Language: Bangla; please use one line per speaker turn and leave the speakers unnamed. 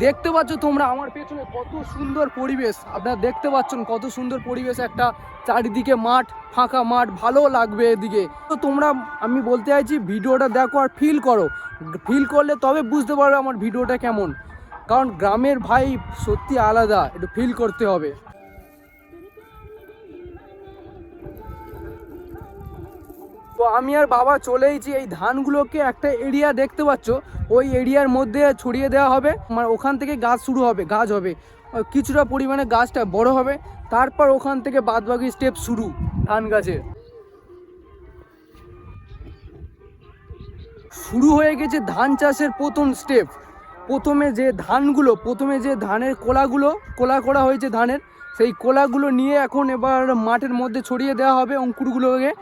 দেখতে পাচ্ছ তোমরা আমার পেছনে কত সুন্দর পরিবেশ, আপনারা দেখতে পাচ্ছেন কত সুন্দর পরিবেশ, একটা চারিদিকে মাঠ, ফাঁকা মাঠ, ভালো লাগবে এদিকে। তো তোমরা, আমি বলতে চাইছি ভিডিওটা দেখো আর ফিল করো, ফিল করলে তবে বুঝতে পারবে আমার ভিডিওটা কেমন, কারণ গ্রামের ভাই সত্যি আলাদা, একটু ফিল করতে হবে। তো আমি আর বাবা চলেইছি, এই ধানগুলোকে একটা এরিয়া দেখতে পাচ্ছ, ওই এরিয়ার মধ্যে ছড়িয়ে দেওয়া হবে, মানে ওখান থেকে গাছ শুরু হবে, গাছ হবে কিছুটা পরিমাণে, গাছটা বড় হবে, তারপর ওখান থেকে বাদবাকি স্টেপ শুরু ধান গাছের। শুরু হয়ে গেছে ধান চাষের প্রথম স্টেপ। প্রথমে যে ধানের কোলা করা হয়েছে ধানের, সেই কোলাগুলো নিয়ে এখন এবার মাঠের মধ্যে ছড়িয়ে দেওয়া হবে অঙ্কুরগুলোকে।